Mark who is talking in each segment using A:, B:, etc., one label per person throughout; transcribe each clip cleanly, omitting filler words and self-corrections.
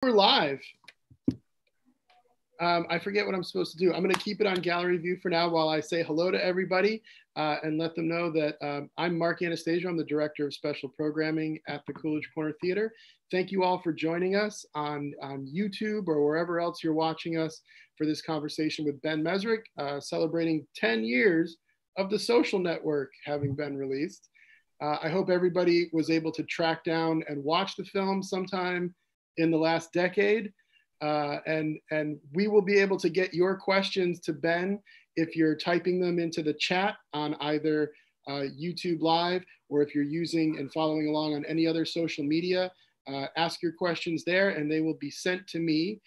A: We're live. I forget what I'm supposed to do. I'm going to keep it on gallery view for now while I say hello to everybody and let them know that I'm Mark Anastasio. I'm the Director of Special Programming at the Coolidge Corner Theatre. Thank you all for joining us on YouTube or wherever else you're watching us for this conversation with Ben Mezrich, celebrating 10 years of The Social Network having been released. I hope everybody was able to track down and watch the film sometime in the last decade. And we will be able to get your questions to Ben if you're typing them into the chat on either YouTube Live, or if you're using and following along on any other social media. Ask your questions there and they will be sent to me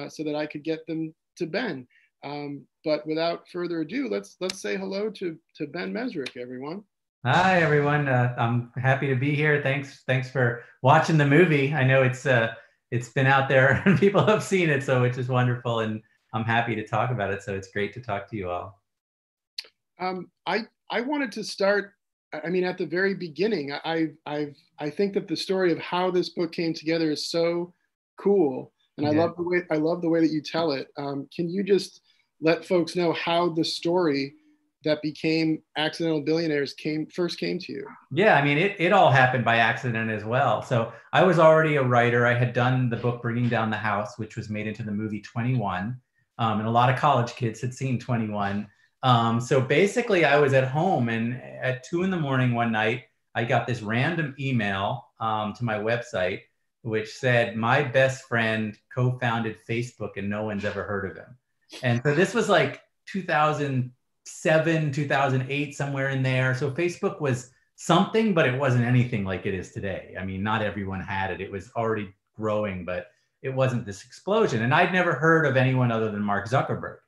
A: so that I could get them to Ben. But without further ado, let's say hello to Ben Mezrich, everyone.
B: Hi, everyone. I'm happy to be here. Thanks for watching the movie. I know it's been out there and people have seen it, so which is wonderful, and I'm happy to talk about it. So it's great to talk to you all.
A: I wanted to start. I mean, at the very beginning, I think that the story of how this book came together is so cool, and I love the way that you tell it. Can you just let folks know how the story that became Accidental Billionaires first came to you?
B: Yeah, I mean, it all happened by accident as well. So I was already a writer. I had done the book Bringing Down the House, which was made into the movie 21. And a lot of college kids had seen 21. So basically I was at home, and at 2 a.m. one night, I got this random email to my website, which said, my best friend co-founded Facebook and no one's ever heard of him. And so this was like 2007, 2008, somewhere in there. So Facebook was something, but it wasn't anything like it is today. I mean, not everyone had it. It was already growing, but it wasn't this explosion. And I'd never heard of anyone other than Mark Zuckerberg.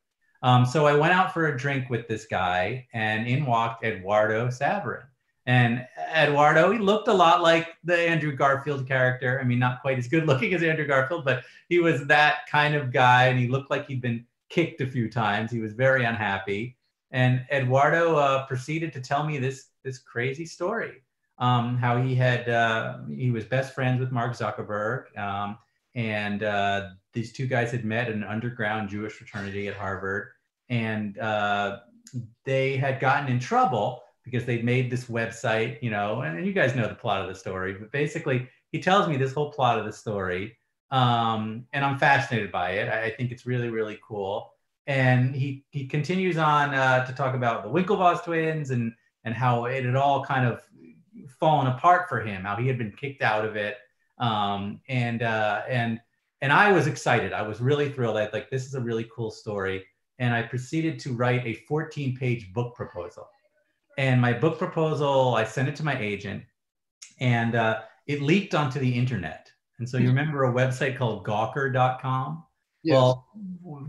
B: So I went out for a drink with this guy, and in walked Eduardo Saverin. And Eduardo, he looked a lot like the Andrew Garfield character. I mean, not quite as good looking as Andrew Garfield, but he was that kind of guy. And he looked like he'd been kicked a few times. He was very unhappy. And Eduardo proceeded to tell me this crazy story, how he was best friends with Mark Zuckerberg, and these two guys had met in an underground Jewish fraternity at Harvard, and they had gotten in trouble because they'd made this website, and you guys know the plot of the story, but basically he tells me this whole plot of the story, and I'm fascinated by it. I think it's really, really cool. And he continues on to talk about the Winklevoss twins and how it had all kind of fallen apart for him, how he had been kicked out of it. And I was excited. I was really thrilled. I like, this is a really cool story. And I proceeded to write a 14-page book proposal. And my book proposal, I sent it to my agent, and it leaked onto the internet. And so you remember a website called Gawker.com? Yes. Well,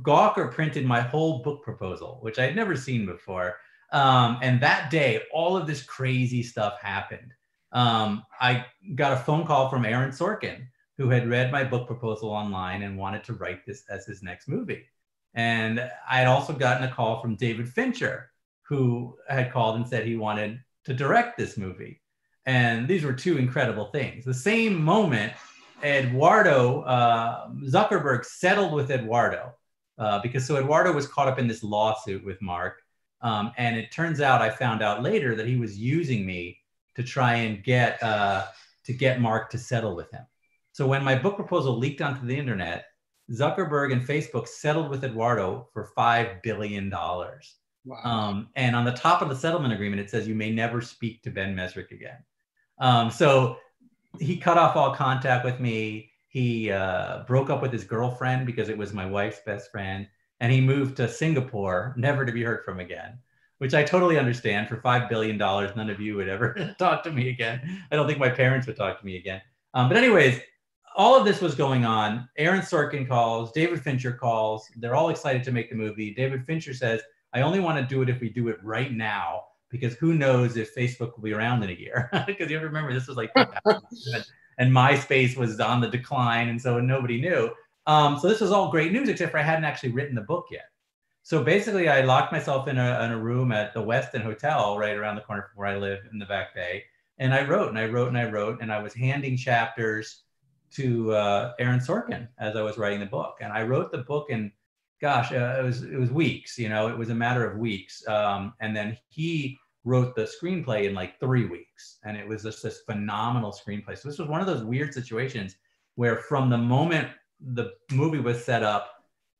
B: Gawker printed my whole book proposal, which I'd never seen before. And that day, all of this crazy stuff happened. I got a phone call from Aaron Sorkin, who had read my book proposal online and wanted to write this as his next movie. And I had also gotten a call from David Fincher, who had called and said he wanted to direct this movie. And these were two incredible things. The same moment, Eduardo Zuckerberg settled with Eduardo because Eduardo was caught up in this lawsuit with Mark. And it turns out, I found out later, that he was using me to try and get Mark to settle with him. So when my book proposal leaked onto the internet, Zuckerberg and Facebook settled with Eduardo for $5 billion. Wow. And on the top of the settlement agreement, it says you may never speak to Ben Mezrich again. So he cut off all contact with me. He broke up with his girlfriend because it was my wife's best friend. And he moved to Singapore, never to be heard from again, which I totally understand. For $5 billion, none of you would ever talk to me again. I don't think my parents would talk to me again. But anyways, all of this was going on. Aaron Sorkin calls, David Fincher calls. They're all excited to make the movie. David Fincher says, I only want to do it if we do it right now, because who knows if Facebook will be around in a year. Because you have to remember, this was like 2007, and MySpace was on the decline, and so nobody knew. So this was all great news, except for I hadn't actually written the book yet. So basically, I locked myself in a room at the Westin Hotel right around the corner from where I live in the Back Bay. And I wrote and I wrote and I wrote, and I was handing chapters Aaron Sorkin as I was writing the book, and I wrote the book in, gosh, it was weeks. You know, it was a matter of weeks, and then he wrote the screenplay in like 3 weeks, and it was just this phenomenal screenplay. So this was one of those weird situations where from the moment the movie was set up,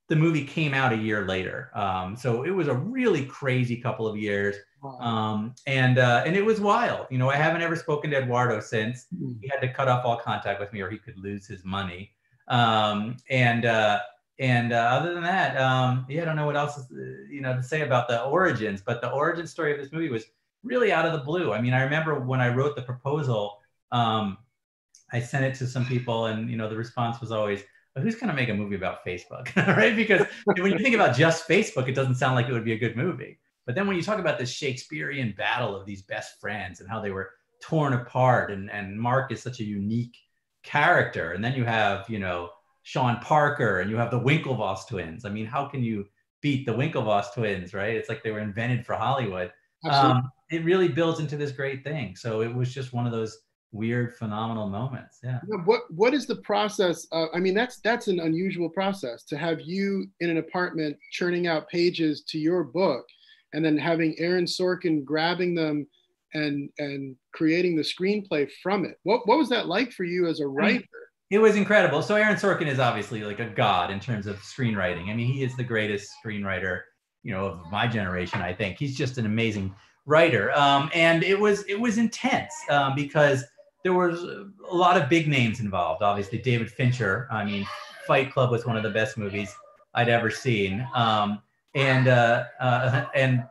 B: the movie came out a year later. So it was a really crazy couple of years. And it was wild. You know, I haven't ever spoken to Eduardo since. He had to cut off all contact with me or he could lose his money. Other than that, yeah, I don't know what else is, to say about the origins, but the origin story of this movie was really out of the blue. I mean, I remember when I wrote the proposal, I sent it to some people and, the response was always, who's going to make a movie about Facebook, right? Because when you think about just Facebook, it doesn't sound like it would be a good movie. But then when you talk about this Shakespearean battle of these best friends and how they were torn apart, and Mark is such a unique character. And then you have, Sean Parker and you have the Winklevoss twins. I mean, how can you beat the Winklevoss twins, right? It's like they were invented for Hollywood. It really builds into this great thing. So it was just one of those weird, phenomenal moments. Yeah.
A: What is the process? I mean, that's an unusual process to have you in an apartment churning out pages to your book, and then having Aaron Sorkin grabbing them and creating the screenplay from it. What was that like for you as a writer?
B: It was incredible. So Aaron Sorkin is obviously like a god in terms of screenwriting. I mean, he is the greatest screenwriter, of my generation. I think he's just an amazing writer. And it was intense because there was a lot of big names involved. Obviously, David Fincher. I mean, Fight Club was one of the best movies I'd ever seen. And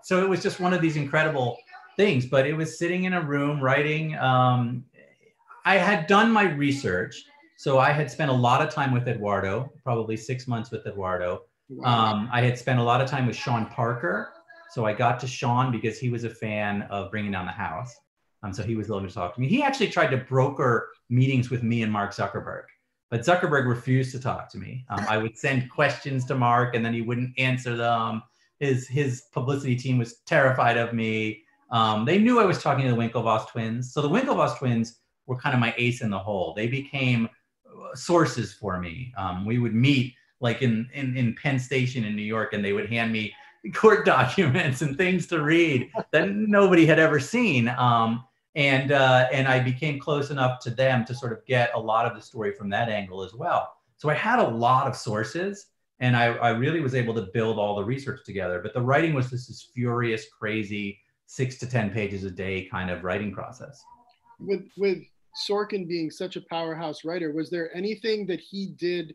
B: so it was just one of these incredible things. But it was sitting in a room writing. I had done my research, so I had spent a lot of time with Eduardo, probably 6 months with Eduardo. I had spent a lot of time with Sean Parker. So I got to Sean because he was a fan of Bringing Down the House. So he was willing to talk to me. He actually tried to broker meetings with me and Mark Zuckerberg, but Zuckerberg refused to talk to me. I would send questions to Mark and then he wouldn't answer them. His publicity team was terrified of me. They knew I was talking to the Winklevoss twins. So the Winklevoss twins were kind of my ace in the hole. They became sources for me. We would meet like in Penn Station in New York, and they would hand me court documents and things to read that nobody had ever seen. And I became close enough to them to sort of get a lot of the story from that angle as well. So I had a lot of sources, and I really was able to build all the research together. But the writing was just this furious, crazy 6 to 10 pages a day kind of writing process.
A: With Sorkin being such a powerhouse writer, was there anything that he did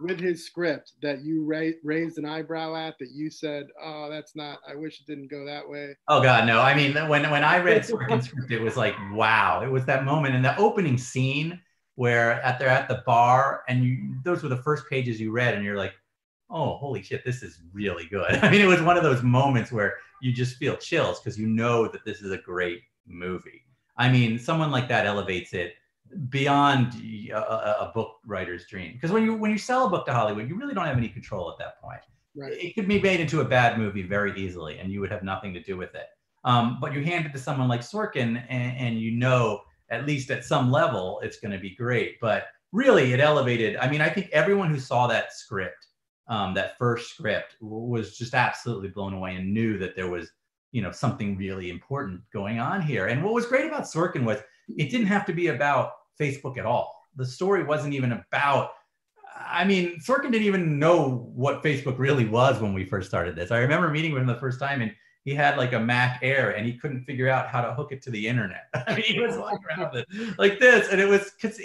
A: with his script that you raised an eyebrow at, that you said, oh, that's not, I wish it didn't go that way?
B: Oh God, no. I mean, when I read Sorkin's script, it was like, wow. It was that moment in the opening scene where they're at the bar, and those were the first pages you read, and you're like, oh, holy shit, this is really good. I mean, it was one of those moments where you just feel chills because you know that this is a great movie. I mean, someone like that elevates it beyond a book writer's dream. Because when you sell a book to Hollywood, you really don't have any control at that point.
A: Right.
B: It could be made into a bad movie very easily, and you would have nothing to do with it. But you hand it to someone like Sorkin, and at least at some level, it's going to be great. But really, it elevated. I mean, I think everyone who saw that script, that first script, was just absolutely blown away and knew that there was, something really important going on here. And what was great about Sorkin was it didn't have to be about Facebook at all. The story wasn't even about, Sorkin didn't even know what Facebook really was when we first started this. I remember meeting with him the first time, and he had like a Mac Air, and he couldn't figure out how to hook it to the internet. I mean, he was walking around with it like this, and it was because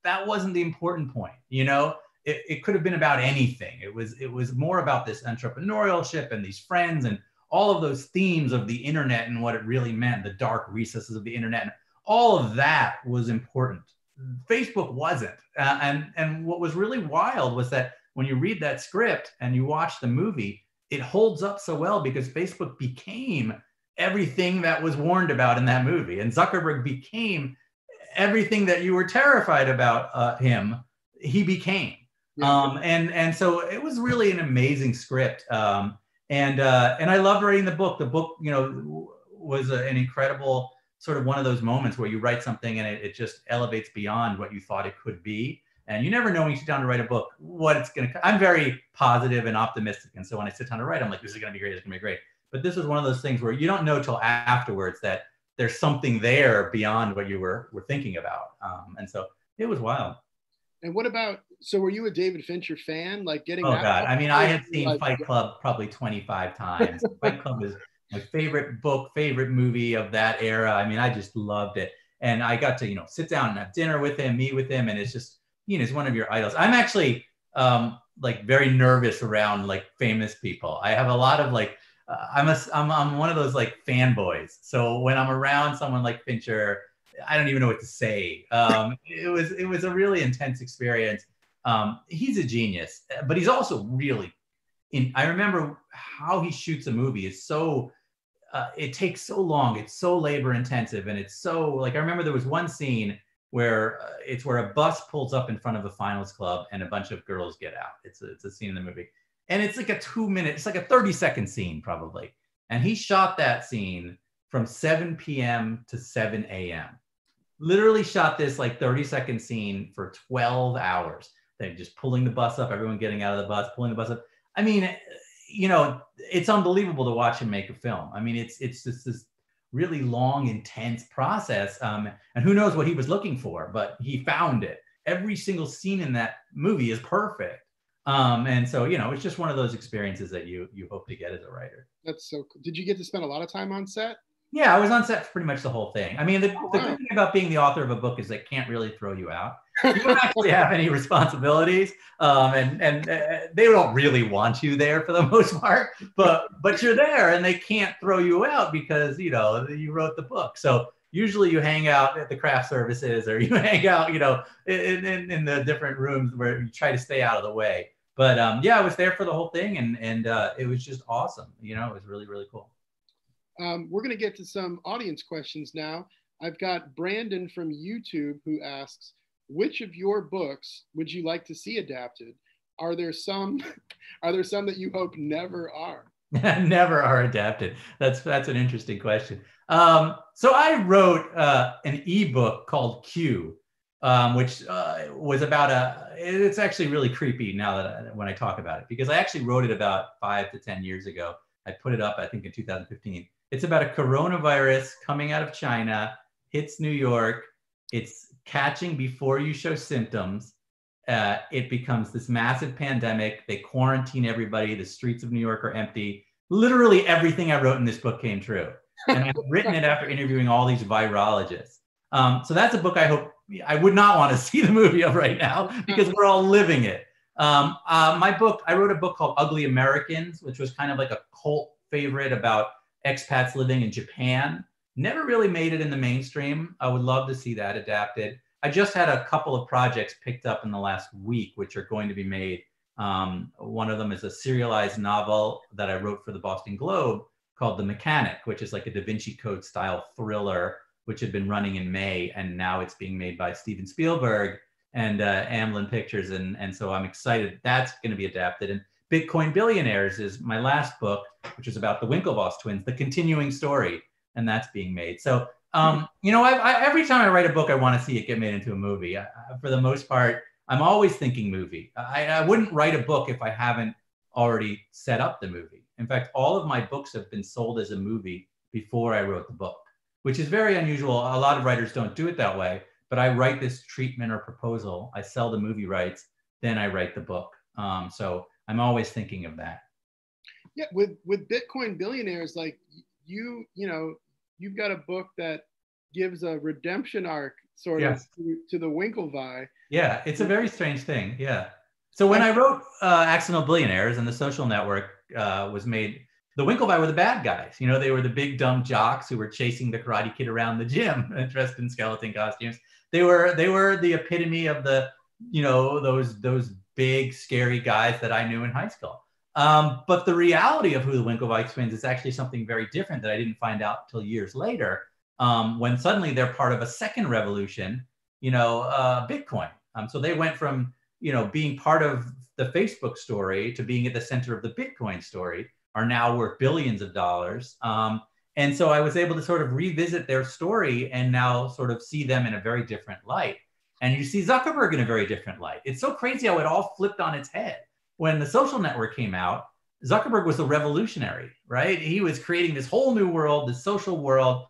B: that wasn't the important point. It could have been about anything. It was more about this entrepreneurship and these friends and all of those themes of the internet and what it really meant, the dark recesses of the internet. And all of that was important. Facebook wasn't. And what was really wild was that when you read that script and you watch the movie, it holds up so well because Facebook became everything that was warned about in that movie. And Zuckerberg became everything that you were terrified about him, he became. Yeah. And so it was really an amazing script. And I loved writing the book. The book, was an incredible sort of one of those moments where you write something and it just elevates beyond what you thought it could be. And you never know when you sit down to write a book, what it's going to, I'm very positive and optimistic. And so when I sit down to write, I'm like, this is going to be great. It's going to be great. But this was one of those things where you don't know till afterwards that there's something there beyond what you were thinking about. And so it was wild.
A: And what about, so were you a David Fincher fan? Like getting
B: that? God. I mean, I had seen
A: like,
B: Fight Club probably 25 times. Fight Club is my favorite book, favorite movie of that era. I mean, I just loved it. And I got to, sit down and have dinner with him, meet with him. And it's just, he's one of your idols. I'm actually like very nervous around like famous people. I have a lot of like, I'm one of those like fanboys. So when I'm around someone like Fincher, I don't even know what to say. It was a really intense experience. He's a genius, but he's also really I remember how he shoots a movie is so, it takes so long. It's so labor intensive. And it's so like, I remember there was one scene where it's where a bus pulls up in front of a finals club and a bunch of girls get out. It's a scene in the movie. And it's like a 2-minute, it's like a 30-second scene probably. And he shot that scene from 7 p.m. to 7 a.m. Literally shot this like 30-second scene for 12 hours. They're just pulling the bus up, everyone getting out of the bus, pulling the bus up. I mean, it's unbelievable to watch him make a film. I mean, it's just this really long, intense process. And who knows what he was looking for, but he found it. Every single scene in that movie is perfect. And so, it's just one of those experiences that you hope to get as a writer.
A: That's so cool. Did you get to spend a lot of time on set?
B: Yeah, I was on set for pretty much the whole thing. I mean, the good thing about being the author of a book is they can't really throw you out. You don't actually have any responsibilities, and they don't really want you there for the most part. But you're there, and they can't throw you out because you wrote the book. So usually you hang out at the craft services, or you hang out, in the different rooms where you try to stay out of the way. But I was there for the whole thing, and it was just awesome. It was really, really cool.
A: We're going to get to some audience questions now. I've got Brandon from YouTube who asks, which of your books would you like to see adapted? Are there some that you hope never are?
B: Never are adapted. That's an interesting question. So I wrote an ebook called Q, which was about it's actually really creepy now that when I talk about it, because I actually wrote it about 5 to 10 years ago. I put it up, I think, in 2015. It's about a coronavirus coming out of China, hits New York. It's catching before you show symptoms. It becomes this massive pandemic. They quarantine everybody. The streets of New York are empty. Literally everything I wrote in this book came true. And I've written it after interviewing all these virologists. So that's a book I hope, I would not want to see the movie of right now because we're all living it. My book, I wrote a book called Ugly Americans, which was kind of like a cult favorite about expats living in Japan. Never really made it in the mainstream. I would love to see that adapted. I just had a couple of projects picked up in the last week, which are going to be made. One of them is a serialized novel that I wrote for the Boston Globe called The Mechanic, which is like a Da Vinci Code style thriller, which had been running in May, and now it's being made by Steven Spielberg and Amblin Pictures. And so I'm excited that's going to be adapted. And Bitcoin Billionaires is my last book, which is about the Winklevoss twins, the continuing story, and that's being made. So, every time I write a book, I want to see it get made into a movie. For the most part, I'm always thinking movie. I wouldn't write a book if I haven't already set up the movie. In fact, all of my books have been sold as a movie before I wrote the book, which is very unusual. A lot of writers don't do it that way, but I write this treatment or proposal. I sell the movie rights, then I write the book. So I'm always thinking of that.
A: Yeah, with Bitcoin Billionaires, like you've got a book that gives a redemption arc sort of to the Winklevi.
B: Yeah, it's a very strange thing. Yeah. So when I wrote Accidental Billionaires and The Social Network was made, the Winklevi were the bad guys. They were the big dumb jocks who were chasing the Karate Kid around the gym dressed in skeleton costumes. They were the epitome of the, those big scary guys that I knew in high school. But the reality of who the Winklevi twins is actually something very different that I didn't find out till years later, when suddenly they're part of a second revolution, Bitcoin. So they went from, being part of the Facebook story to being at the center of the Bitcoin story, are now worth billions of dollars. And so I was able to sort of revisit their story and now sort of see them in a very different light. And you see Zuckerberg in a very different light. It's so crazy how it all flipped on its head. When the social network came out, Zuckerberg was a revolutionary, right? He was creating this whole new world, this social world.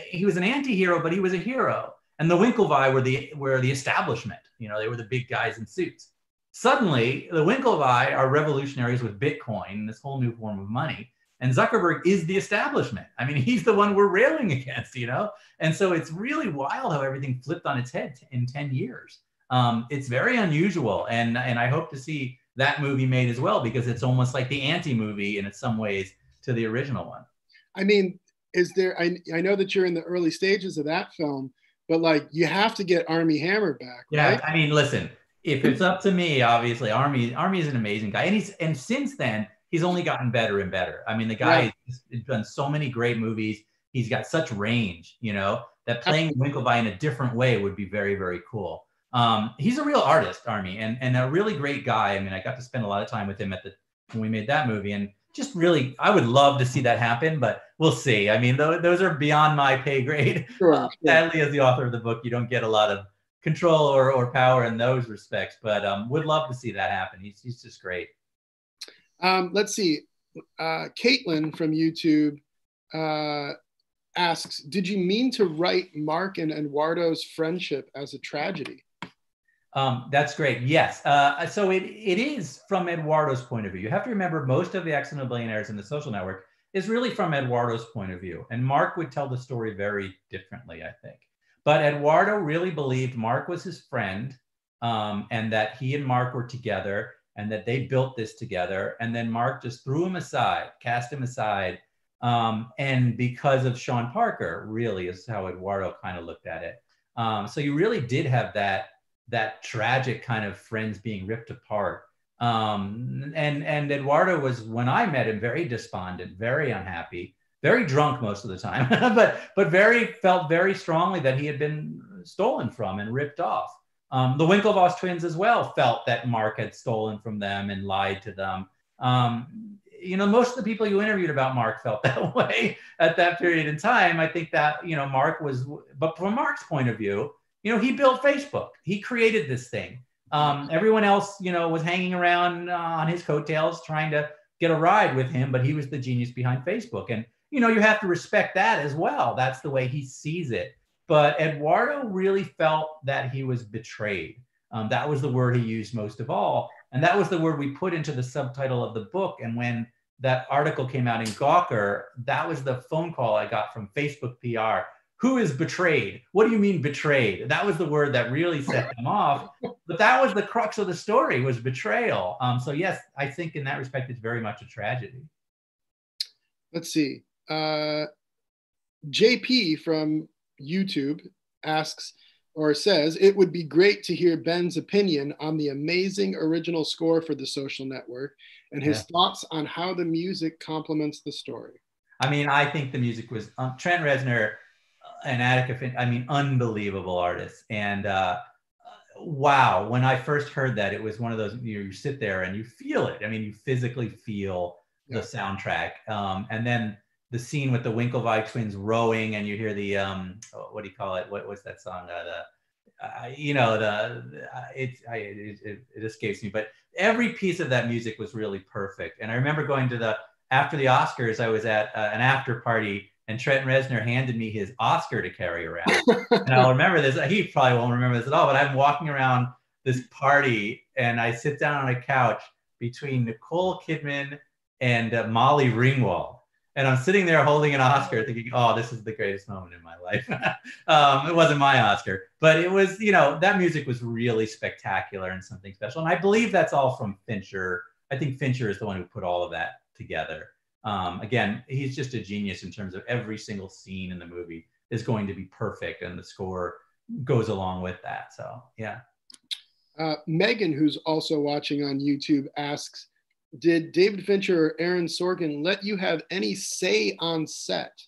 B: He was an anti-hero, but he was a hero. And the Winklevi were the establishment. You know, they were the big guys in suits. Suddenly, the Winklevi are revolutionaries with Bitcoin, this whole new form of money. And Zuckerberg is the establishment. I mean, he's the one we're railing against, you know? And so it's really wild how everything flipped on its head in 10 years. It's very unusual. And I hope to see that movie made as well, because it's almost like the anti-movie in some ways to the original one.
A: I mean, I know that you're in the early stages of that film, but like you have to get Armie Hammer back, right?
B: Yeah, I mean, listen, if it's up to me, obviously, Armie is an amazing guy. And since then, he's only gotten better and better. I mean, the guy has done so many great movies. He's got such range, you know, that playing Winklevi in a different way would be very, very cool. He's a real artist, Armie, and a really great guy. I mean, I got to spend a lot of time with him when we made that movie, and just really, I would love to see that happen, but we'll see. I mean, those are beyond my pay grade. Sure. Sadly, as the author of the book, you don't get a lot of control or power in those respects, but would love to see that happen. He's just great.
A: Let's see. Caitlin from YouTube asks, did you mean to write Mark and Eduardo's friendship as a tragedy?
B: That's great. Yes. So it is from Eduardo's point of view. You have to remember most of the Accidental Billionaires in the Social Network is really from Eduardo's point of view. And Mark would tell the story very differently, I think. But Eduardo really believed Mark was his friend, and that he and Mark were together and that they built this together. And then Mark just threw him aside, cast him aside. And because of Sean Parker, really is how Eduardo kind of looked at it. So you really did have that tragic kind of friends being ripped apart. And Eduardo was, when I met him, very despondent, very unhappy, very drunk most of the time, but felt very strongly that he had been stolen from and ripped off. The Winklevoss twins as well felt that Mark had stolen from them and lied to them. You know, most of the people you interviewed about Mark felt that way at that period in time. I think that, you know, Mark was, but from Mark's point of view, you know, he built Facebook. He created this thing. Everyone else, you know, was hanging around on his coattails trying to get a ride with him, but he was the genius behind Facebook. And, you know, you have to respect that as well. That's the way he sees it. But Eduardo really felt that he was betrayed. That was the word he used most of all. And that was the word we put into the subtitle of the book. And when that article came out in Gawker, that was the phone call I got from Facebook PR. Who is betrayed? What do you mean betrayed? That was the word that really set them off. But that was the crux of the story, was betrayal. So yes, I think in that respect, it's very much a tragedy.
A: Let's see. JP from YouTube asks or says, it would be great to hear Ben's opinion on the amazing original score for The Social Network and his thoughts on how the music complements the story.
B: I mean, I think the music was Trent Reznor and Attica, I mean, unbelievable artists. And wow, when I first heard that, it was one of those, you sit there and you feel it. I mean, you physically feel the soundtrack. And then the scene with the Winklevi twins rowing, and you hear the what do you call it? What's that song? It escapes me. But every piece of that music was really perfect. And I remember going to after the Oscars, I was at an after party, and Trent Reznor handed me his Oscar to carry around. And I'll remember this. He probably won't remember this at all, but I'm walking around this party, and I sit down on a couch between Nicole Kidman and Molly Ringwald. And I'm sitting there holding an Oscar thinking, oh, this is the greatest moment in my life. It wasn't my Oscar, but it was, you know, that music was really spectacular and something special. And I believe that's all from Fincher. I think Fincher is the one who put all of that together. Again, he's just a genius in terms of every single scene in the movie is going to be perfect, and the score goes along with that. So, yeah.
A: Megan, who's also watching on YouTube, asks, did David Fincher or Aaron Sorkin let you have any say on set,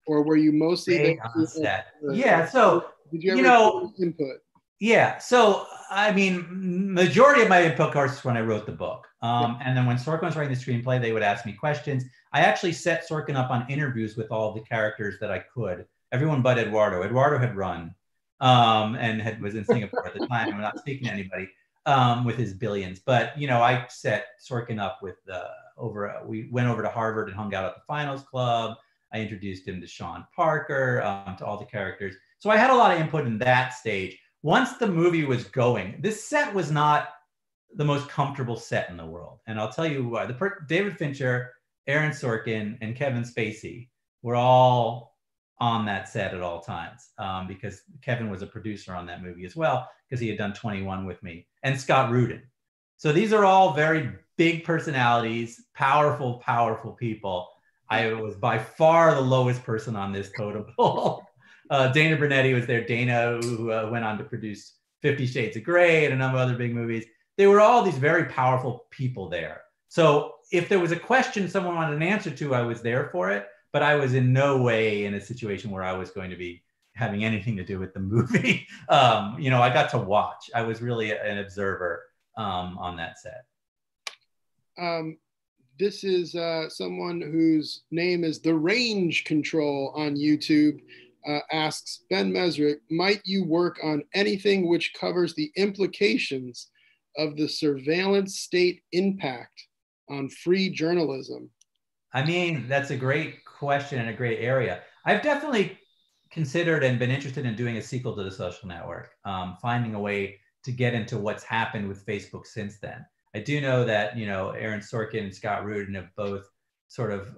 A: or were you mostly there
B: on set? Yeah, so
A: did you ever input?
B: Yeah. So, I mean, majority of my input, of course, is when I wrote the book. And then when Sorkin was writing the screenplay, they would ask me questions. I actually set Sorkin up on interviews with all the characters that I could. Everyone but Eduardo. Eduardo had run and was in Singapore at the time. I'm not speaking to anybody with his billions. But, you know, I set Sorkin up with we went over to Harvard and hung out at the Finals Club. I introduced him to Sean Parker, to all the characters. So I had a lot of input in that stage. Once the movie was going, this set was not the most comfortable set in the world. And I'll tell you why. David Fincher, Aaron Sorkin, and Kevin Spacey were all on that set at all times because Kevin was a producer on that movie as well because he had done 21 with me, and Scott Rudin. So these are all very big personalities, powerful, powerful people. I was by far the lowest person on this totem pole. Dana Brunetti was there. Dana, who went on to produce 50 Shades of Grey and a number of other big movies. They were all these very powerful people there. So if there was a question someone wanted an answer to, I was there for it. But I was in no way in a situation where I was going to be having anything to do with the movie. You know, I got to watch. I was really an observer on that set.
A: This is someone whose name is The Range Control on YouTube. Asks, Ben Mezrich, might you work on anything which covers the implications of the surveillance state impact on free journalism?
B: I mean, that's a great question and a great area. I've definitely considered and been interested in doing a sequel to The Social Network, finding a way to get into what's happened with Facebook since then. I do know that, you know, Aaron Sorkin and Scott Rudin have both sort of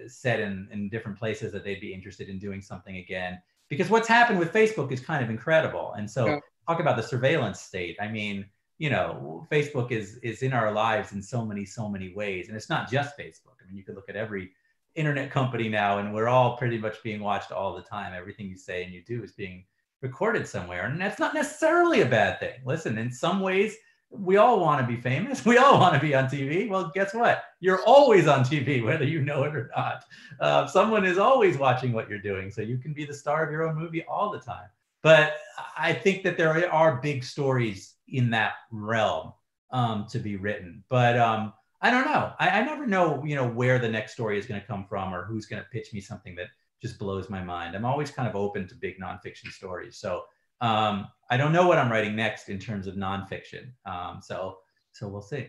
B: said in different places that they'd be interested in doing something again, because what's happened with Facebook is kind of incredible. And so talk about the surveillance state. I mean, you know, Facebook is in our lives in so many ways. And it's not just Facebook. I mean, you could look at every internet company now, and we're all pretty much being watched all the time. Everything you say and you do is being recorded somewhere. And that's not necessarily a bad thing. Listen, in some ways, we all want to be famous. We all want to be on TV. Well, guess what? You're always on TV, whether you know it or not. Someone is always watching what you're doing. So you can be the star of your own movie all the time. But I think that there are big stories in that realm to be written. But I don't know. I never know, you know, where the next story is going to come from or who's going to pitch me something that just blows my mind. I'm always kind of open to big nonfiction stories. So I don't know what I'm writing next in terms of nonfiction. So we'll see.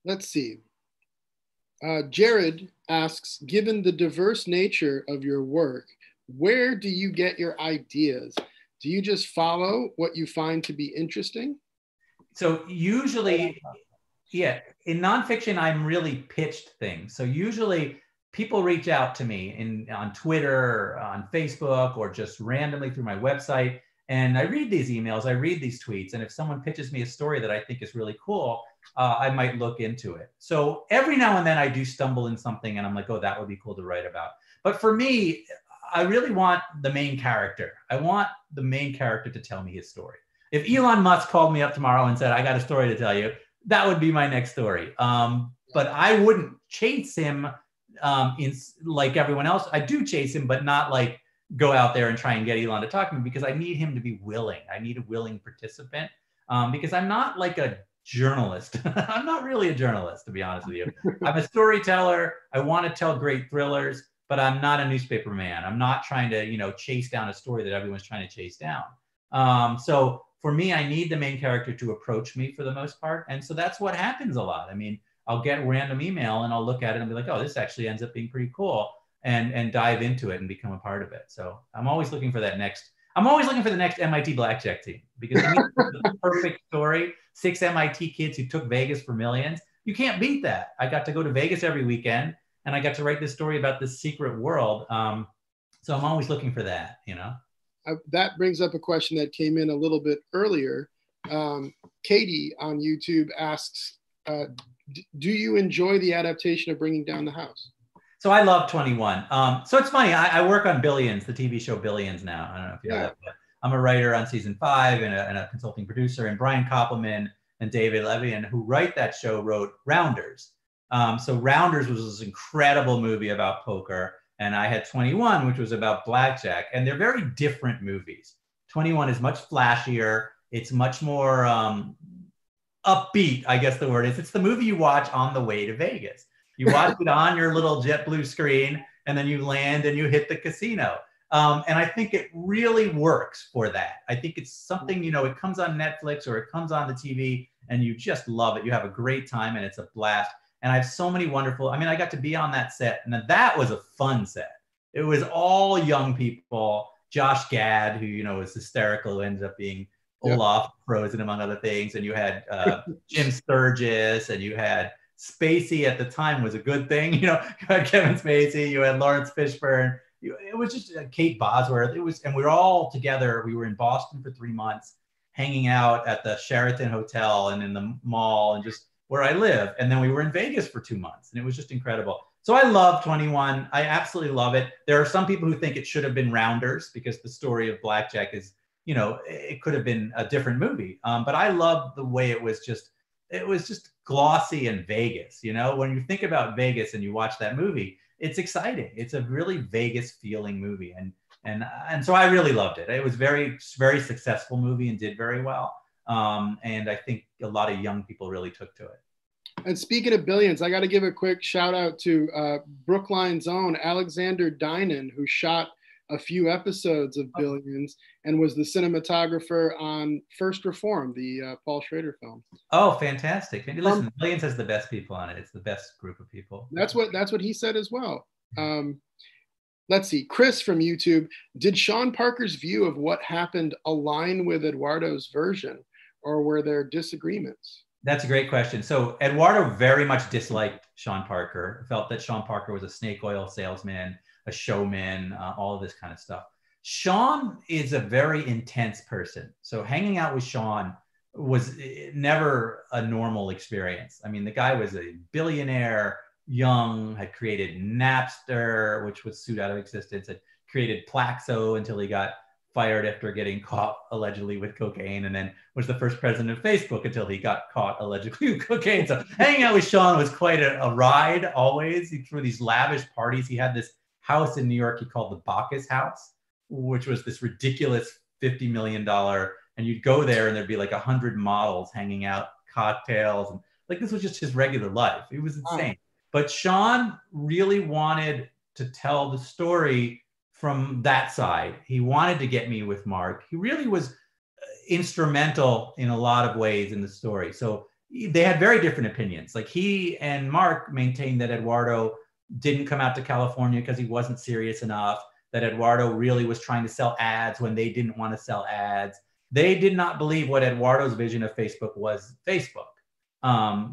A: Let's see. Jared asks, given the diverse nature of your work, where do you get your ideas? Do you just follow what you find to be interesting?
B: So usually, yeah, in nonfiction, I'm really pitched things. So usually people reach out to me on Twitter, or on Facebook, or just randomly through my website. And I read these emails, I read these tweets. And if someone pitches me a story that I think is really cool, I might look into it. So every now and then I do stumble in something and I'm like, oh, that would be cool to write about. But for me, I really want the main character. I want the main character to tell me his story. If Elon Musk called me up tomorrow and said, I got a story to tell you, that would be my next story. But I wouldn't chase him like everyone else. I do chase him, but not like go out there and try and get Elon to talk to me, because I need him to be willing. I need a willing participant because I'm not like a journalist. I'm not really a journalist, to be honest with you. I'm a storyteller. I want to tell great thrillers, but I'm not a newspaper man. I'm not trying to, you know, chase down a story that everyone's trying to chase down. So for me, I need the main character to approach me for the most part. And so that's what happens a lot. I mean, I'll get random email and I'll look at it and be like, oh, this actually ends up being pretty cool, and dive into it and become a part of it. So I'm always looking for the next MIT blackjack team, because to me, it's the perfect story. 6 MIT kids who took Vegas for millions. You can't beat that. I got to go to Vegas every weekend and I got to write this story about this secret world. So I'm always looking for that, you know?
A: That brings up a question that came in a little bit earlier. Katie on YouTube asks, do you enjoy the adaptation of Bringing Down the House?
B: So I love 21. So it's funny, I work on Billions, the TV show Billions now. I don't know if you know that, but I'm a writer on season 5 and a consulting producer. And Brian Koppelman and David Levian, who write that show, wrote Rounders. So Rounders was this incredible movie about poker. And I had 21, which was about blackjack. And they're very different movies. 21 is much flashier. It's much more upbeat, I guess the word is. It's the movie you watch on the way to Vegas. You watch it on your little JetBlue screen, and then you land and you hit the casino. And I think it really works for that. I think it's something, you know, it comes on Netflix or it comes on the TV and you just love it. You have a great time and it's a blast. And I have so many wonderful, I mean, I got to be on that set, and that was a fun set. It was all young people. Josh Gad, who, you know, was hysterical, who ended up being Olaf Frozen, among other things. And you had Jim Sturgis, and you had Spacey at the time was a good thing. You know, you had Kevin Spacey, you had Lawrence Fishburne. It was just Kate Bosworth. It was, and we were all together. We were in Boston for 3 months, hanging out at the Sheraton Hotel and in the mall and just where I live. And then we were in Vegas for 2 months, and it was just incredible. So I love 21. I absolutely love it. There are some people who think it should have been Rounders because the story of Blackjack is, you know, it could have been a different movie. But I love the way it was just glossy and Vegas. You know, when you think about Vegas and you watch that movie, it's exciting. It's a really Vegas feeling movie. And so I really loved it. It was very, very successful movie and did very well. And I think a lot of young people really took to it.
A: And speaking of billions, I got to give a quick shout out to Brookline's own Alexander Dinan, who shot a few episodes of Billions and was the cinematographer on First Reform, the Paul Schrader film.
B: Oh, fantastic. Listen, Billions has the best people on it. It's the best group of people.
A: That's what he said as well. Let's see. Chris from YouTube, did Sean Parker's view of what happened align with Eduardo's version, or were there disagreements?
B: That's a great question. So Eduardo very much disliked Sean Parker, felt that Sean Parker was a snake oil salesman, a showman, all of this kind of stuff. Sean is a very intense person. So hanging out with Sean was never a normal experience. I mean, the guy was a billionaire, young, had created Napster, which was sued out of existence, had created Plaxo until he got fired after getting caught allegedly with cocaine, and then was the first president of Facebook until he got caught allegedly with cocaine. So hanging out with Sean was quite a ride always. He threw these lavish parties. He had this house in New York he called the Bacchus House, which was this ridiculous $50 million. And you'd go there and there'd be like 100 models hanging out, cocktails. And like, this was just his regular life. It was insane. But Sean really wanted to tell the story from that side. He wanted to get me with Mark. He really was instrumental in a lot of ways in the story. So they had very different opinions. Like, he and Mark maintained that Eduardo didn't come out to California because he wasn't serious enough, that Eduardo really was trying to sell ads when they didn't want to sell ads. They did not believe what Eduardo's vision of Facebook was Facebook.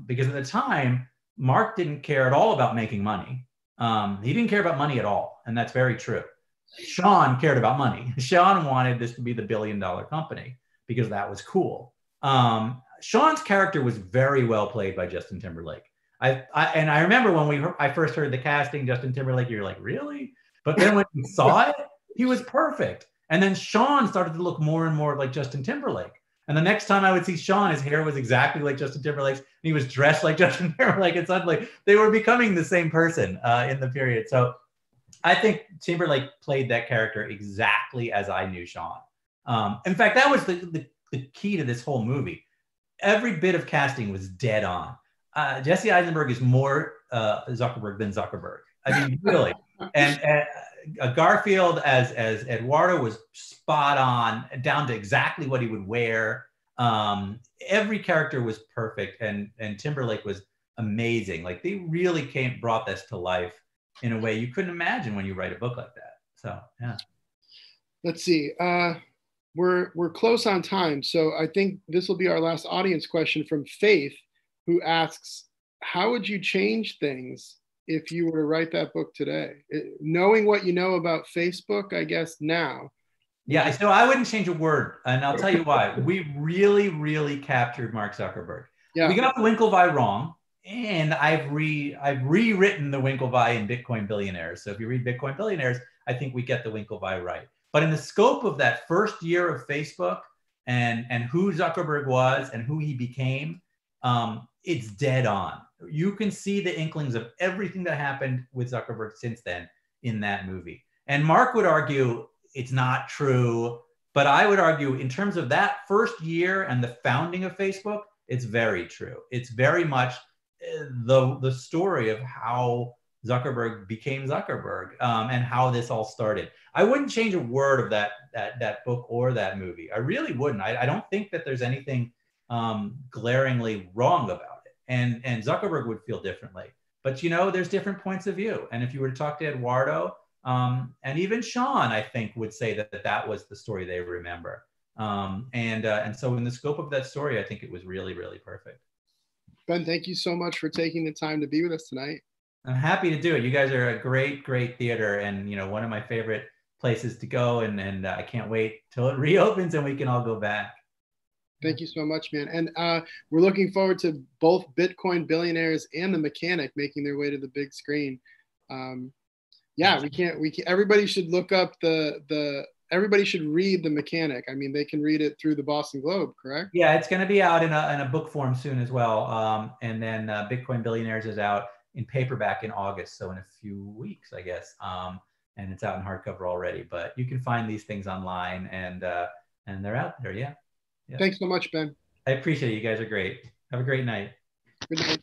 B: Because at the time, Mark didn't care at all about making money. He didn't care about money at all. And that's very true. Sean cared about money. Sean wanted this to be the billion-dollar company because that was cool. Sean's character was very well played by Justin Timberlake. I remember when I first heard the casting, Justin Timberlake, you're like, really? But then when you saw it, he was perfect. And then Sean started to look more and more like Justin Timberlake. And the next time I would see Sean, his hair was exactly like Justin Timberlake's. And he was dressed like Justin Timberlake. And suddenly they were becoming the same person in the period. So I think Timberlake played that character exactly as I knew Sean. In fact, that was the key to this whole movie. Every bit of casting was dead on. Jesse Eisenberg is more Zuckerberg than Zuckerberg. I mean, really. And Garfield as Eduardo was spot on, down to exactly what he would wear. Every character was perfect, and Timberlake was amazing. Like, they really brought this to life in a way you couldn't imagine when you write a book like that. So, yeah.
A: Let's see. We're close on time, so I think this will be our last audience question from Faith, who asks, how would you change things if you were to write that book today? Knowing what you know about Facebook, I guess now.
B: Yeah, so I wouldn't change a word, and I'll tell you why. We really, really captured Mark Zuckerberg. Yeah. We got the Winklevi wrong, and I've rewritten the Winklevi in Bitcoin Billionaires. So if you read Bitcoin Billionaires, I think we get the Winklevi right. But in the scope of that first year of Facebook and who Zuckerberg was and who he became, it's dead on. You can see the inklings of everything that happened with Zuckerberg since then in that movie. And Mark would argue it's not true. But I would argue in terms of that first year and the founding of Facebook, it's very true. It's very much the story of how Zuckerberg became Zuckerberg, and how this all started. I wouldn't change a word of that book or that movie. I really wouldn't. I don't think that there's anything glaringly wrong about it. And Zuckerberg would feel differently. But there's different points of view. And if you were to talk to Eduardo, and even Sean, I think, would say that was the story they remember. And so in the scope of that story, I think it was really, really perfect.
A: Ben, thank you so much for taking the time to be with us tonight.
B: I'm happy to do it. You guys are a great, great theater, and one of my favorite places to go. And I can't wait till it reopens and we can all go back.
A: Thank you so much, man. And we're looking forward to both Bitcoin Billionaires and The Mechanic making their way to the big screen. Yeah, everybody should look up everybody should read The Mechanic. I mean, they can read it through the Boston Globe, correct?
B: Yeah, it's going to be out in a book form soon as well. And then Bitcoin Billionaires is out in paperback in August, so in a few weeks, I guess. And it's out in hardcover already. But you can find these things online, and they're out there. Yeah.
A: Thanks so much, Ben.
B: I appreciate it. You guys are great. Have a great night.
A: Good night.